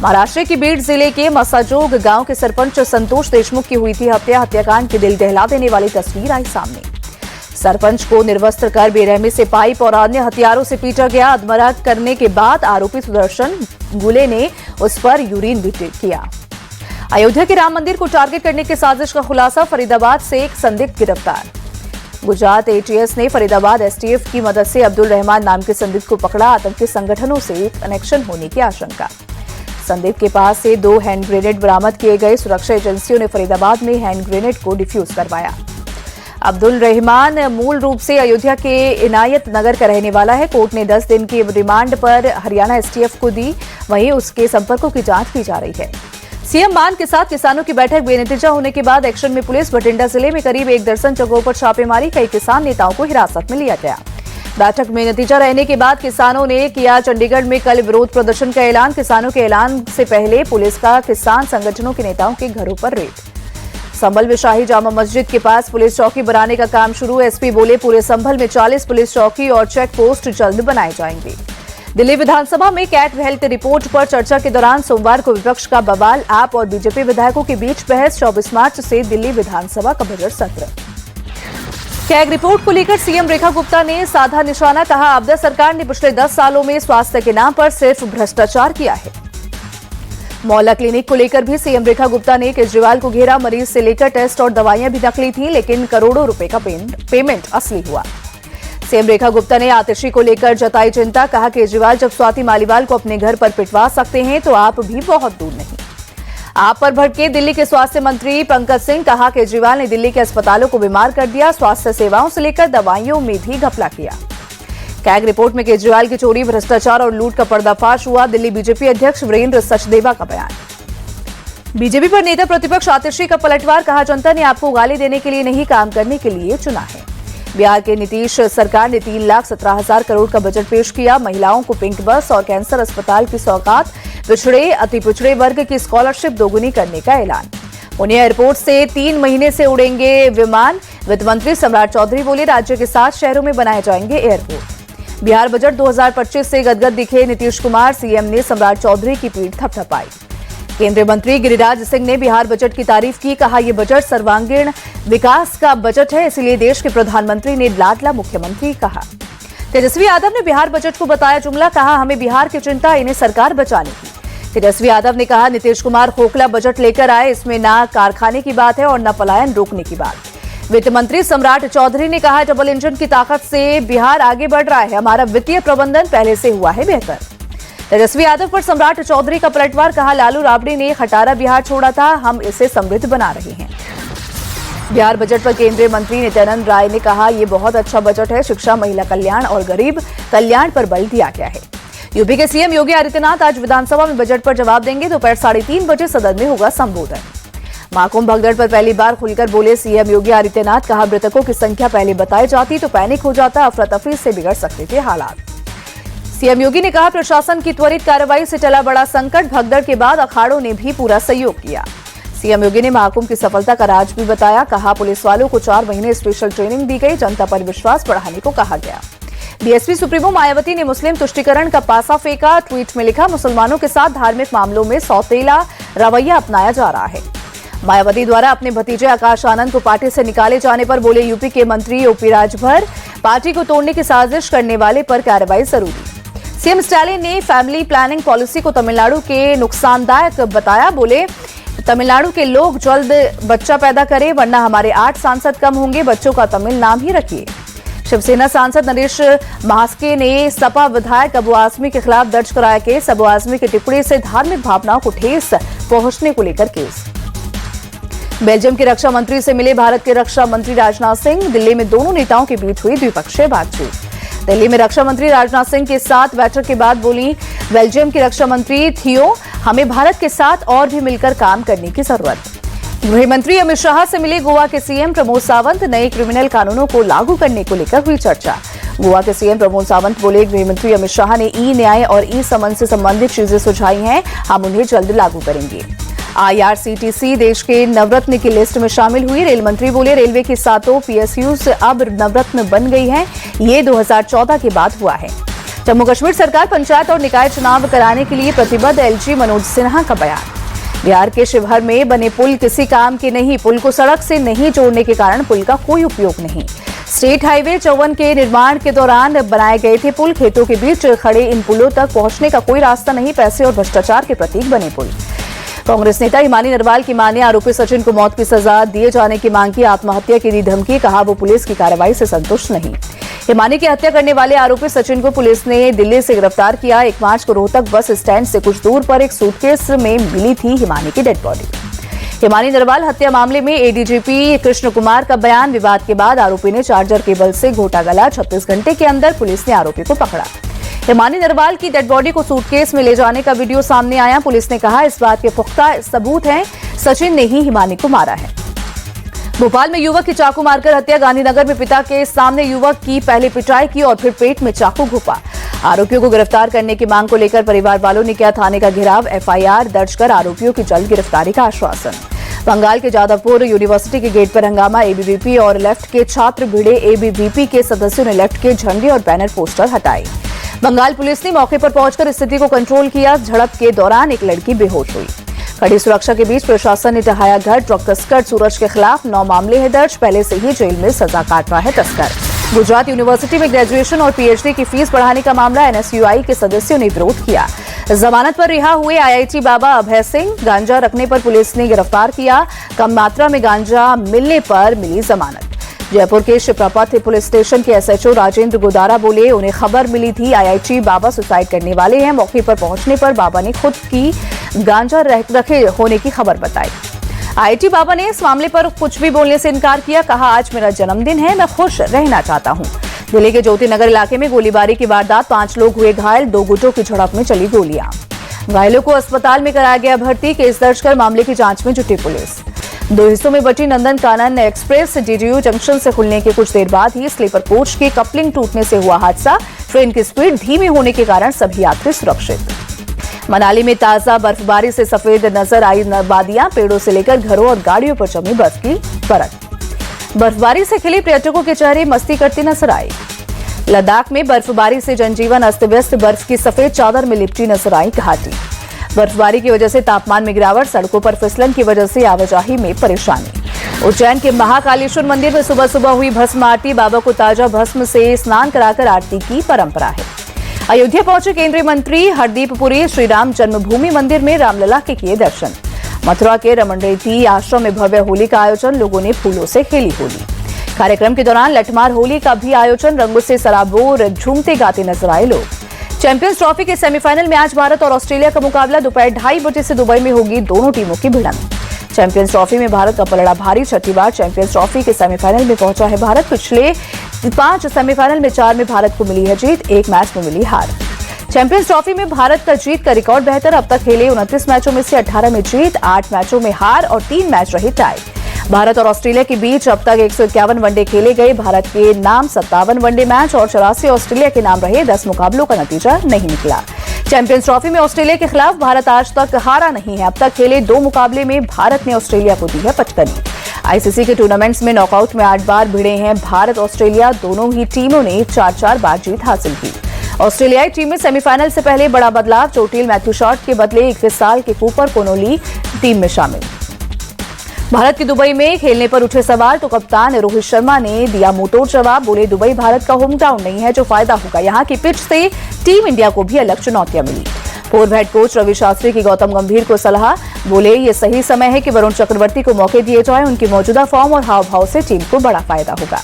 महाराष्ट्र के बीड जिले के मसाजोग गांव के सरपंच संतोष देशमुख की हुई थी हत्या। हत्याकांड की दिल दहला देने वाली तस्वीर आई सामने। सरपंच को निर्वस्त्र कर बेरहमी से पाइप और अन्य हथियारों से पीटा गया। अधमरा करने के बाद आरोपी सुदर्शन गुले ने उस पर यूरिन भी किया। अयोध्या के राम मंदिर को टारगेट करने की साजिश का खुलासा। फरीदाबाद से एक संदिग्ध गिरफ्तार। गुजरात एटीएस ने फरीदाबाद एसटीएफ की मदद से अब्दुल रहमान नाम के संदिग्ध को पकड़ा। आतंकी संगठनों से कनेक्शन होने की आशंका। संदिग्ध के पास से 2 हैंड ग्रेनेड बरामद किए गए। सुरक्षा एजेंसियों ने फरीदाबाद में हैंड ग्रेनेड को डिफ्यूज करवाया। अब्दुल रहमान मूल रूप से अयोध्या के इनायत नगर का रहने वाला है। कोर्ट ने 10 दिन की रिमांड पर हरियाणा एसटीएफ को दी। वहीं उसके संपर्कों की जांच की जा रही है। सीएम मान के साथ किसानों की बैठक बेनतीजा होने के बाद एक्शन में पुलिस। बठिंडा जिले में करीब 1 दर्जन जगहों पर छापेमारी। कई किसान नेताओं को हिरासत में लिया गया। बैठक में नतीजा रहने के बाद किसानों ने किया चंडीगढ़ में कल विरोध प्रदर्शन का ऐलान। किसानों के ऐलान से पहले पुलिस का किसान संगठनों के नेताओं के घरों पर रेड। संभल में शाही जामा मस्जिद के पास पुलिस चौकी बनाने का काम शुरू। एसपी बोले पूरे संभल में 40 पुलिस चौकी और चेक पोस्ट जल्द बनाए जाएंगे। दिल्ली विधानसभा में कैट हेल्थ रिपोर्ट पर चर्चा के दौरान सोमवार को विपक्ष का बवाल। आप और बीजेपी विधायकों के बीच बहस। 24 मार्च से दिल्ली विधानसभा का बजट सत्र। कैग रिपोर्ट को लेकर सीएम रेखा गुप्ता ने साधा निशाना। कहा आपदा सरकार ने पिछले 10 सालों में स्वास्थ्य के नाम पर सिर्फ भ्रष्टाचार किया है। मोहल्ला क्लिनिक को लेकर भी सीएम रेखा गुप्ता ने केजरीवाल को घेरा। मरीज से लेकर टेस्ट और दवाइयां भी नकली थी, लेकिन करोड़ों रुपए का पेमेंट असली हुआ। सीएम रेखा गुप्ता ने आतिशी को लेकर जताई चिंता। कहा केजरीवाल जब स्वाति मालीवाल को अपने घर पर पिटवा सकते हैं तो आप भी बहुत दूर नहीं। आप पर भड़के दिल्ली के स्वास्थ्य मंत्री पंकज सिंह। कहा केजरीवाल ने दिल्ली के अस्पतालों को बीमार कर दिया। स्वास्थ्य सेवाओं से लेकर दवाइयों में भी घपला किया। कैग रिपोर्ट में केजरीवाल की चोरी, भ्रष्टाचार और लूट का पर्दाफाश हुआ। दिल्ली बीजेपी अध्यक्ष वीरेंद्र सचदेवा का बयान। बीजेपी पर नेता प्रतिपक्ष आतिशी का पलटवार। कहा जनता ने आपको गाली देने के लिए नहीं, काम करने के लिए चुना है। बिहार के नीतीश सरकार ने 3,17,000 करोड़ का बजट पेश किया। महिलाओं को पिंक बस और कैंसर अस्पताल की सौगात। पिछड़े अति पिछड़े वर्ग की स्कॉलरशिप दोगुनी करने का ऐलान। पुणे एयरपोर्ट से 3 महीने से उड़ेंगे विमान। वित्त मंत्री सम्राट चौधरी बोले राज्य के 7 शहरों में बनाए जाएंगे एयरपोर्ट। बिहार बजट 2025 से गदगद दिखे नीतीश कुमार। सीएम ने सम्राट चौधरी की पीठ थपथपाई। केंद्रीय मंत्री गिरिराज सिंह ने बिहार बजट की तारीफ की। कहा यह बजट सर्वांगीण विकास का बजट है, इसलिए देश के प्रधानमंत्री ने लाडला मुख्यमंत्री कहा। तेजस्वी यादव ने बिहार बजट को बताया जुमला। कहा हमें बिहार की चिंता, इन्हें सरकार बचाने की। तेजस्वी यादव ने कहा नीतीश कुमार खोखला बजट लेकर आए। इसमें ना कारखाने की बात है और न पलायन रोकने की बात। वित्त मंत्री सम्राट चौधरी ने कहा डबल इंजन की ताकत से बिहार आगे बढ़ रहा है। हमारा वित्तीय प्रबंधन पहले से हुआ है बेहतर। तेजस्वी यादव पर सम्राट चौधरी का पलटवार। कहा लालू राबड़ी ने खटारा बिहार छोड़ा था, हम इसे समृद्ध बना रहे हैं। बिहार बजट पर केंद्रीय मंत्री नित्यानंद राय ने कहा यह बहुत अच्छा बजट है। शिक्षा, महिला कल्याण और गरीब कल्याण पर बल दिया गया है। यूपी के सीएम योगी आदित्यनाथ आज विधानसभा में बजट पर जवाब देंगे। दोपहर 3:30 बजे सदन में होगा संबोधन। महाकुंभ भगदड़ पर पहली बार खुलकर बोले सीएम योगी आदित्यनाथ। कहा मृतकों की संख्या पहले बताई जाती तो पैनिक हो जाता, अफरा तफरी से बिगड़ सकते थे हालात। सीएम योगी ने कहा प्रशासन की त्वरित कार्रवाई से टला बड़ा संकट। भगदड़ के बाद अखाड़ों ने भी पूरा सहयोग किया। सीएम योगी ने महाकुंभ की सफलता का राज भी बताया। कहा पुलिस वालों को 4 महीने स्पेशल ट्रेनिंग दी गई। जनता पर विश्वास बढ़ाने को कहा गया। बीएसपी सुप्रीमो मायावती ने मुस्लिम तुष्टीकरण का पासा फेंका। ट्वीट में लिखा मुसलमानों के साथ धार्मिक मामलों में सौतेला रवैया अपनाया जा रहा है। मायावती द्वारा अपने भतीजे आकाश आनंद को पार्टी से निकाले जाने पर बोले यूपी के मंत्री ओपी राजभर। पार्टी को तोड़ने की साजिश करने वाले पर कार्रवाई जरूरी। सीएम स्टालिन ने फैमिली प्लानिंग पॉलिसी को तमिलनाडु के नुकसानदायक बताया। बोले तमिलनाडु के लोग जल्द बच्चा पैदा करें वरना हमारे 8 सांसद कम होंगे। बच्चों का तमिल नाम ही रखिए। शिवसेना सांसद नरेश महास्के ने सपा विधायक अबू आजमी के खिलाफ दर्ज कराया केस। अबू आजमी की टिप्पणी से धार्मिक भावनाओं को ठेस पहुंचने को लेकर केस। बेल्जियम के रक्षा मंत्री से मिले भारत के रक्षा मंत्री राजनाथ सिंह। दिल्ली में दोनों नेताओं के बीच हुई द्विपक्षीय बातचीत। दिल्ली में रक्षा मंत्री राजनाथ सिंह के साथ बैठक के बाद बोली बेल्जियम की रक्षा मंत्री थियो हमें भारत के साथ और भी मिलकर काम करने की जरूरत। गृह मंत्री अमित शाह से मिले गोवा के सीएम प्रमोद सावंत। नए क्रिमिनल कानूनों को लागू करने को लेकर हुई चर्चा। गोवा के सीएम प्रमोद सावंत बोले गृह मंत्री अमित शाह ने ई न्याय और ई समन से संबंधित चीजें सुझाई हैं, हम उन्हें जल्द लागू करेंगे। IRCTC देश के नवरत्न की लिस्ट में शामिल हुई। रेल मंत्री बोले रेलवे की 7 PSUs अब नवरत्न बन गई हैं। ये 2014 के बाद हुआ है। जम्मू कश्मीर सरकार पंचायत और निकाय चुनाव कराने के लिए प्रतिबद्ध, एलजी मनोज सिन्हा का बयान। बिहार के शिवहर में बने पुल किसी काम के नहीं, पुल को सड़क से नहीं जोड़ने के कारण पुल का कोई उपयोग नहीं। स्टेट हाईवे 54 के निर्माण के दौरान बनाए गए थे पुल, खेतों के बीच खड़े इन पुलों तक पहुंचने का कोई रास्ता नहीं, पैसे और भ्रष्टाचार के प्रतीक बने पुल। कांग्रेस नेता हिमानी नरवाल की मां ने आरोपी सचिन को मौत की सजा दिए जाने की मांग की, आत्महत्या की दी धमकी, कहा वो पुलिस की कार्रवाई से संतुष्ट नहीं। हिमानी की हत्या करने वाले आरोपी सचिन को पुलिस ने दिल्ली से गिरफ्तार किया। 1 मार्च को रोहतक बस स्टैंड से कुछ दूर पर एक सूटकेस में मिली थी हिमानी की डेड बॉडी। हिमानी नरवाल हत्या मामले में एडीजीपी कृष्ण कुमार का बयान। विवाद के बाद आरोपी ने चार्जर केबल से घोटा गला, 36 घंटे के अंदर पुलिस ने आरोपी को पकड़ा। हिमानी नरवाल की डेड बॉडी को सूटकेस में ले जाने का वीडियो सामने आया। पुलिस ने कहा इस बात के पुख्ता सबूत हैं, सचिन ने ही हिमानी को मारा है। भोपाल में युवक की चाकू मारकर हत्या। गांधीनगर में पिता के सामने युवक की पहले पिटाई की और फिर पेट में चाकू घुसा। आरोपियों को गिरफ्तार करने की मांग को लेकर परिवार वालों ने किया थाने का घेराव। एफआईआर दर्ज कर आरोपियों की जल्द गिरफ्तारी का आश्वासन। बंगाल के जादवपुर यूनिवर्सिटी के गेट पर हंगामा। एबीवीपी और लेफ्ट के छात्र भिड़े। एबीवीपी के सदस्यों ने लेफ्ट के झंडे और बैनर पोस्टर हटाए। बंगाल पुलिस ने मौके पर पहुंचकर स्थिति को कंट्रोल किया। झड़प के दौरान एक लड़की बेहोश हुई। कड़ी सुरक्षा के बीच प्रशासन ने ढहाया घर। ड्रग तस्कर सूरज के खिलाफ 9 मामले हैं दर्ज, पहले से ही जेल में सजा काट रहा है तस्कर। गुजरात यूनिवर्सिटी में ग्रेजुएशन और पीएचडी की फीस बढ़ाने का मामला। एनएसयूआई के सदस्यों ने विरोध किया। जमानत पर रिहा हुए आईआईटी बाबा अभय सिंह। गांजा रखने पर पुलिस ने गिरफ्तार किया। कम मात्रा में गांजा मिलने पर मिली जमानत। जयपुर के शिप्रापथ पुलिस स्टेशन के एसएचओ राजेंद्र गोदारा बोले उन्हें खबर मिली थी आईआईटी बाबा सुसाइड करने वाले हैं। मौके पर पहुंचने पर बाबा ने खुद की गांजा रखे होने की खबर बताई। आईआईटी बाबा ने इस मामले पर कुछ भी बोलने से इनकार किया। कहा आज मेरा जन्मदिन है, मैं खुश रहना चाहता हूं। दिल्ली के ज्योति नगर इलाके में गोलीबारी की वारदात। 5 लोग हुए घायल। 2 गुटों की झड़प में चली गोलियां। घायलों को अस्पताल में कराया गया भर्ती। केस दर्ज कर मामले की जांच में जुटी पुलिस। 2 हिस्सों में बटी Nandan Kanan express. DDU junction से खुलने के कुछ देर बाद ही स्लीपर कोच की कपलिंग टूटने से हुआ हादसा। ट्रेन की स्पीड धीमी होने के कारण सभी यात्री सुरक्षित। मनाली में ताजा बर्फबारी से सफेद नजर आई वादियां। पेड़ों से लेकर घरों और गाड़ियों पर जमी बर्फ की परत। बर्फबारी से खिले पर्यटकों के चेहरे मस्ती करते नजर आए। लद्दाख में बर्फबारी से जनजीवन अस्त व्यस्त। बर्फ की सफेद चादर में लिपटी नजर आई घाटी। बर्फबारी की वजह से तापमान में गिरावट। सड़कों पर फिसलन की वजह से आवाजाही में परेशानी। उज्जैन के महाकालेश्वर मंदिर में सुबह सुबह हुई भस्म आरती। बाबा को ताजा भस्म से स्नान कराकर आरती की परंपरा है। अयोध्या पहुंचे केंद्रीय मंत्री हरदीप पुरी। श्री राम जन्मभूमि मंदिर में रामलला के किए दर्शन। मथुरा के रमन रेड्डी आश्रम में भव्य होली का आयोजन। लोगों ने फूलों से खेली होली। कार्यक्रम के दौरान लठमार होली का भी आयोजन। रंगों से सराबोर झूमते गाते नजर आए लोग। चैंपियंस ट्रॉफी के सेमीफाइनल में आज भारत और ऑस्ट्रेलिया का मुकाबला। दोपहर 2:30 बजे से दुबई में होगी दोनों टीमों की भिड़ंत। चैंपियंस ट्रॉफी में भारत का पलड़ा भारी। 6ठी बार चैंपियंस ट्रॉफी के सेमीफाइनल में पहुंचा है भारत। पिछले 5 सेमीफाइनल में 4 में भारत को मिली है जीत, 1 मैच में मिली हार। चैंपियंस ट्रॉफी में भारत का जीत का रिकॉर्ड बेहतर। अब तक खेले 29 मैचों में से 18 में जीत, 8 मैचों में हार और 3 मैच रहे टाई। भारत और ऑस्ट्रेलिया के बीच अब तक 151 वनडे खेले गए। भारत के नाम 57 वनडे मैच और 84 ऑस्ट्रेलिया के नाम रहे। 10 मुकाबलों का नतीजा नहीं निकला। चैंपियंस ट्रॉफी में ऑस्ट्रेलिया के खिलाफ भारत आज तक हारा नहीं है। अब तक खेले 2 मुकाबले में भारत ने ऑस्ट्रेलिया को दी है पचकनी। आईसीसी के टूर्नामेंट्स में नॉकआउट में 8 बार भिड़े हैं भारत ऑस्ट्रेलिया। दोनों ही टीमों ने 4-4 बार जीत हासिल की। ऑस्ट्रेलियाई टीम में सेमीफाइनल से पहले बड़ा बदलाव। चोटिल मैथ्यू शॉर्ट के बदले 21 साल के कूपर कोनोली टीम में शामिल। भारत की दुबई में खेलने पर उठे सवाल तो कप्तान रोहित शर्मा ने दिया मुंहतोड़ जवाब। बोले दुबई भारत का होम ग्राउंड नहीं है, जो फायदा होगा यहां की पिच से टीम इंडिया को भी अलग चुनौतियां मिली। पूर्व हेड कोच रवि शास्त्री की गौतम गंभीर को सलाह। बोले ये सही समय है कि वरुण चक्रवर्ती को मौके दिए जाएं। उनकी मौजूदा फॉर्म और हाव भाव से टीम को बड़ा फायदा होगा।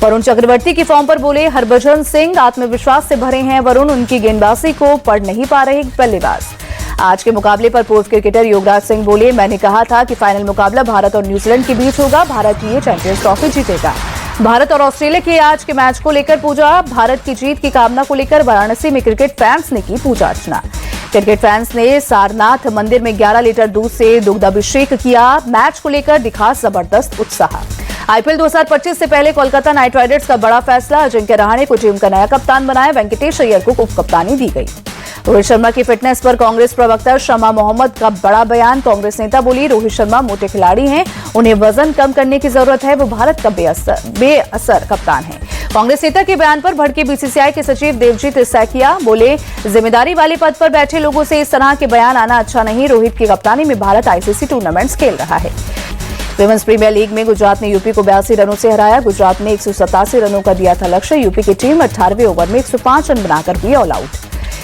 वरुण चक्रवर्ती की फॉर्म पर बोले हरभजन सिंह। आत्मविश्वास से भरे हैं वरुण, उनकी गेंदबाजी को पढ़ नहीं पा रहे बल्लेबाज। आज के मुकाबले पर पूर्व क्रिकेटर युवराज सिंह बोले मैंने कहा था कि फाइनल मुकाबला भारत और न्यूजीलैंड के बीच होगा। भारत ये चैंपियंस ट्रॉफी जीतेगा। भारत और ऑस्ट्रेलिया के आज के मैच को लेकर पूजा। भारत की जीत की कामना को लेकर वाराणसी में क्रिकेट फैंस ने की पूजा अर्चना। क्रिकेट फैंस ने सारनाथ मंदिर में 11 लीटर दूध से दुग्धाभिषेक किया। मैच को लेकर दिखा जबरदस्त उत्साह। आईपीएल 2025 से पहले कोलकाता नाइट राइडर्स का बड़ा फैसला। अजिंक्य रहाणे को टीम का नया कप्तान बनाया। वेंकटेश अय्यर को उप कप्तानी दी गई। रोहित शर्मा की फिटनेस पर कांग्रेस प्रवक्ता शमा मोहम्मद का बड़ा बयान। कांग्रेस नेता बोली रोहित शर्मा मोटे खिलाड़ी हैं, उन्हें वजन कम करने की जरूरत है। वो भारत का बेअसर कप्तान है। कांग्रेस नेता के बयान पर भड़के बीसीसीआई के सचिव देवजीत सैकिया बोले, जिम्मेदारी वाले पद पर बैठे लोगों से इस तरह के बयान आना अच्छा नहीं। रोहित की कप्तानी में भारत आईसीसी टूर्नामेंट्स खेल रहा है। विमेंस प्रीमियर लीग में गुजरात ने यूपी को 82 रनों से हराया। गुजरात ने 187 रनों का दिया था लक्ष्य। यूपी की टीम 18वें ओवर में 105 रन बनाकर हुई ऑल आउट।